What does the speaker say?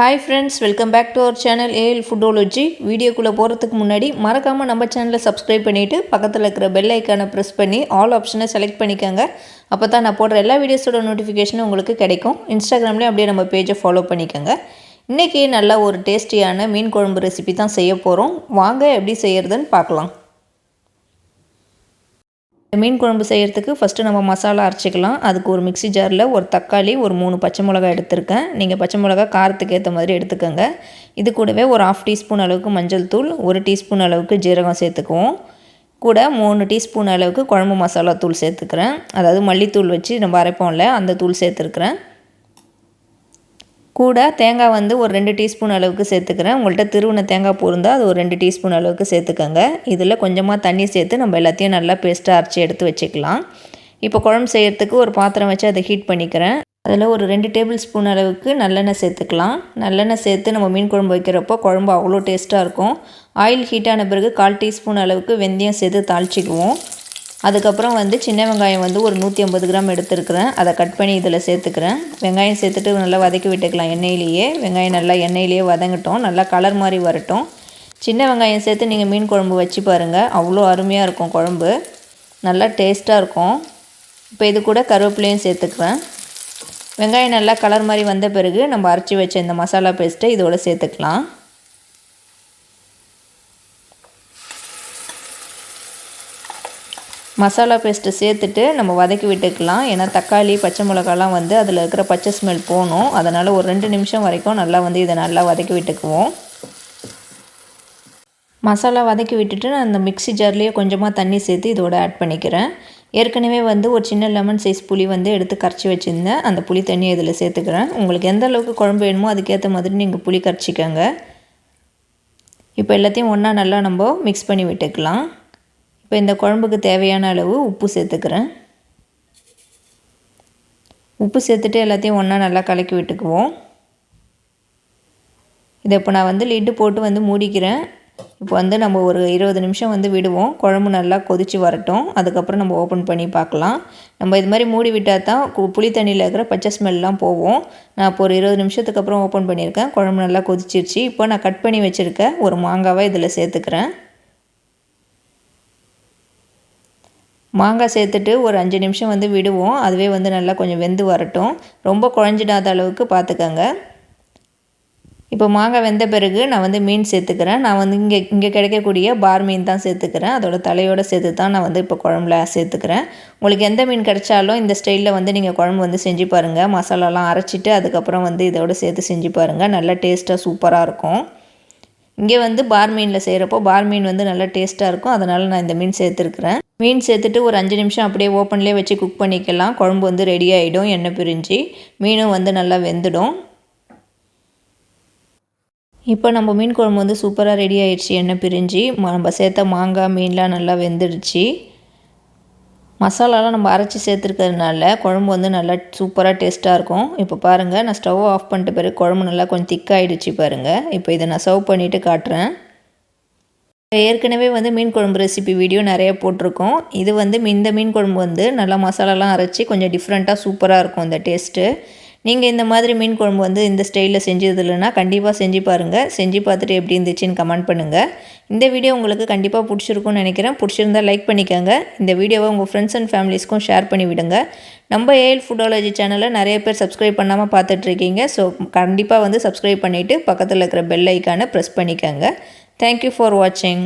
Hi friends, welcome back to our channel AL foodology. வீடியோக்குள்ள போறதுக்கு முன்னாடி மறக்காம நம்ம சேனலை subscribe பண்ணிட்டு பக்கத்துல இருக்கிற bell ஐகானை press பண்ணி all ஆப்ஷனை select பண்ணிக்கங்க. அப்பதான் நான் போடுற எல்லா வீடியோஸோட நோட்டிஃபிகேஷன் உங்களுக்கு கிடைக்கும். இன்ஸ்டாகிராம்லயே அப்படியே நம்ம பேஜை ஃபாலோ பண்ணிக்கங்க. இன்னைக்கு நல்ல ஒரு டேஸ்டியான மீன் குழம்பு ரெசிபி தான் செய்ய போறோம். வாங்க எப்படி செய்யறதுன்னு பார்க்கலாம். மீன் குழம்பு செய்யறதுக்கு ஃபர்ஸ்ட் நம்ம மசாலா அரைச்சிக்கலாம். அதுக்கு ஒரு மிக்ஸி ஜாரில் ஒரு தக்காளி, ஒரு 3 பச்சை மிளகாய் எடுத்துருக்கேன். நீங்கள் பச்சை மிளகாய் காரத்துக்கு ஏற்ற மாதிரி எடுத்துக்கோங்க. இது கூடவே ஒரு 1/2 டீஸ்பூன் அளவுக்கு மஞ்சள் தூள், 1 டீஸ்பூன் அளவுக்கு ஜீரகம் சேர்த்துக்குவோம். கூட 3 டீஸ்பூன் அளவுக்கு குழம்பு மசாலா தூள் சேர்த்துக்கிறேன். அதாவது மல்லித்தூள் வச்சு நம்ம அரைப்போம்ல, அந்த தூள் சேர்த்துருக்குறேன். கூட தேங்காய் வந்து ஒரு 2 டீஸ்பூன் அளவுக்கு சேர்த்துக்கிறேன். உங்கள்கிட்ட திருவின தேங்காய் பூ இருந்தால் அது ஒரு 2 டீஸ்பூன் அளவுக்கு சேர்த்துக்கோங்க. இதில் கொஞ்சமாக தண்ணி சேர்த்து நம்ம எல்லாத்தையும் நல்லா பேஸ்ட்டாக அரைச்சி எடுத்து வச்சுக்கலாம். இப்போ குழம்பு செய்கிறதுக்கு ஒரு பாத்திரம் வச்சு அதை ஹீட் பண்ணிக்கிறேன். அதில் ஒரு 2 டேபிள் ஸ்பூன் அளவுக்கு நல்லெண்ணெய் சேர்த்துக்கலாம். நல்லெண்ணெய் சேர்த்து நம்ம மீன் குழம்பு வைக்கிறப்போ குழம்பு அவ்வளோ டேஸ்ட்டாக இருக்கும். ஆயில் ஹீட்டான பிறகு 1/4 டீஸ்பூன் அளவுக்கு வெந்தயம் சேர்த்து தாளிச்சிக்குவோம். அதுக்கப்புறம் வந்து சின்ன வெங்காயம் வந்து ஒரு 150 கிராம் எடுத்துருக்கிறேன். அதை கட் பண்ணி இதில் சேர்த்துக்கிறேன். வெங்காயம் சேர்த்துட்டு நல்லா வதக்கி விட்டுக்கலாம் எண்ணெயிலேயே. வெங்காயம் நல்லா எண்ணெயிலேயே வதங்கட்டும், நல்லா கலர் மாதிரி வரட்டும். சின்ன வெங்காயம் சேர்த்து நீங்கள் மீன் குழம்பு வச்சு பாருங்கள், அவ்வளோ அருமையாக இருக்கும் குழம்பு, நல்லா டேஸ்ட்டாக இருக்கும். இப்போ இது கூட கருவேப்பிலையும் சேர்த்துக்கிறேன். வெங்காயம் நல்லா கலர் மாதிரி வந்த பிறகு நம்ம அரைச்சி வச்ச இந்த மசாலா பேஸ்ட்டை இதோட சேர்த்துக்கலாம். மசாலா பேஸ்ட்டு சேர்த்துட்டு நம்ம வதக்கி விட்டுக்கலாம். ஏன்னா தக்காளி பச்சை மிளகாலாம் வந்து அதில் இருக்கிற பச்சை ஸ்மெல் போகணும். அதனால் ஒரு 2 நிமிஷம் வரைக்கும் நல்லா வந்து இதை நல்லா வதக்கி விட்டுக்குவோம். மசாலா வதக்கி விட்டுட்டு நான் அந்த மிக்ஸி ஜார்லேயே கொஞ்சமாக தண்ணி சேர்த்து இதோட ஆட் பண்ணிக்கிறேன். ஏற்கனவே வந்து ஒரு சின்ன லெமன் சைஸ் புளி வந்து எடுத்து கரைச்சி வச்சுருந்தேன். அந்த புளி தண்ணியை இதில் சேர்த்துக்கிறேன். உங்களுக்கு எந்த அளவுக்கு குழம்பு வேணுமோ அதுக்கேற்ற மாதிரி நீங்கள் புளி கரைச்சிக்கோங்க. இப்போ எல்லாத்தையும் ஒன்றா நல்லா நம்ம மிக்ஸ் பண்ணி விட்டுக்கலாம். இப்போ இந்த குழம்புக்கு தேவையான அளவு உப்பு சேர்த்துக்கிறேன். உப்பு சேர்த்துட்டு எல்லாத்தையும் ஒன்றா நல்லா கலக்கி விட்டுக்குவோம். இதை இப்போ நான் வந்து லிட்டு போட்டு வந்து மூடிக்கிறேன். இப்போ வந்து நம்ம ஒரு 20 நிமிஷம் வந்து விடுவோம். குழம்பு நல்லா கொதித்து வரட்டும். அதுக்கப்புறம் நம்ம ஓப்பன் பண்ணி பார்க்கலாம். நம்ம இது மாதிரி மூடி விட்டால் தான் புளி தண்ணியில் இருக்கிற பச்சை ஸ்மெல்லாம் போகும். நான் இப்போ ஒரு 20 நிமிஷத்துக்கு அப்புறம் ஓப்பன் பண்ணியிருக்கேன். குழம்பு நல்லா கொதிச்சிருச்சு. இப்போ நான் கட் பண்ணி வச்சுருக்க ஒரு மாங்காவை இதில் சேர்த்துக்கிறேன். மாங்காய் சேர்த்துட்டு ஒரு 5 நிமிஷம் வந்து விடுவோம். அதுவே வந்து நல்லா கொஞ்சம் வெந்து வரட்டும். ரொம்ப குழஞ்சிடாத அளவுக்கு பார்த்துக்கங்க. இப்போ மாங்காய் வெந்த பிறகு நான் வந்து மீன் சேர்த்துக்கிறேன். நான் வந்து இங்கே கிடைக்கக்கூடிய பார் மீன் தான் சேர்த்துக்கிறேன். அதோட தலையோடு சேர்த்து தான் நான் வந்து இப்போ குழம்புல சேர்த்துக்கிறேன். உங்களுக்கு எந்த மீன் கிடைச்சாலும் இந்த ஸ்டைலில் வந்து நீங்கள் குழம்பு வந்து செஞ்சு பாருங்கள். மசாலாலாம் அரைச்சிட்டு அதுக்கப்புறம் வந்து இதோடு சேர்த்து செஞ்சு பாருங்கள். நல்லா டேஸ்ட்டாக சூப்பராக இருக்கும். இங்கே வந்து பார் மீனில் செய்கிறப்போ பார் மீன் வந்து நல்லா டேஸ்ட்டாக இருக்கும். அதனால் நான் இந்த மீன் சேர்த்துருக்குறேன். மீன் சேர்த்துட்டு ஒரு 5 நிமிஷம் அப்படியே ஓப்பன்லேயே வச்சு குக் பண்ணிக்கலாம். குழம்பு வந்து ரெடி ஆகிடும். எண்ணெய் பிரிஞ்சு மீனும் வந்து நல்லா வெந்துடும். இப்போ நம்ம மீன் குழம்பு வந்து சூப்பராக ரெடி ஆகிடுச்சு. எண்ணெய் பிரிஞ்சு நம்ம சேர்த்த மாங்காய் மீன்லாம் நல்லா வெந்துடுச்சு. மசாலாலாம் நம்ம அரைச்சி சேர்த்துருக்கிறதுனால குழம்பு வந்து நல்லா சூப்பராக டேஸ்ட்டாக இருக்கும். இப்போ பாருங்கள், நான் ஸ்டவ் ஆஃப் பண்ணிட்ட பிறகு குழம்பு நல்லா கொஞ்சம் திக்காகிடுச்சு பாருங்கள். இப்போ இதை நான் சர்வ் பண்ணிவிட்டு காட்டுறேன். ஏற்கனவே வந்து மீன் குழம்பு ரெசிபி வீடியோ நிறைய போட்டிருக்கோம். இது வந்து இந்த மீன் குழம்பு வந்து நல்லா மசாலாலாம் அரைச்சி கொஞ்சம் டிஃப்ரெண்ட்டாக சூப்பராக இருக்கும் இந்த டேஸ்ட்டு. நீங்கள் இந்த மாதிரி மீன் குழம்பு வந்து இந்த ஸ்டைலில் செஞ்சது இல்லைன்னா கண்டிப்பாக செஞ்சு பாருங்கள். செஞ்சு பார்த்துட்டு எப்படி இருந்துச்சுன்னு கமெண்ட் பண்ணுங்கள். இந்த வீடியோ உங்களுக்கு கண்டிப்பாக பிடிச்சிருக்கும்னு நினைக்கிறேன். பிடிச்சிருந்தால் லைக் பண்ணிக்கோங்க. இந்த வீடியோவை உங்கள் ஃப்ரெண்ட்ஸ் அண்ட் ஃபேமிலிஸ்க்கும் ஷேர் பண்ணி விடுங்க. நம்ம ஏஎல் ஃபுட்டாலஜி சேனலை நிறைய பேர் சப்ஸ்கிரைப் பண்ணாமல் பார்த்துட்ருக்கீங்க. ஸோ கண்டிப்பாக வந்து சப்ஸ்கிரைப் பண்ணிவிட்டு பக்கத்தில் இருக்கிற பெல் ஐக்கானை ப்ரெஸ் பண்ணிக்கோங்க. Thank you for watching.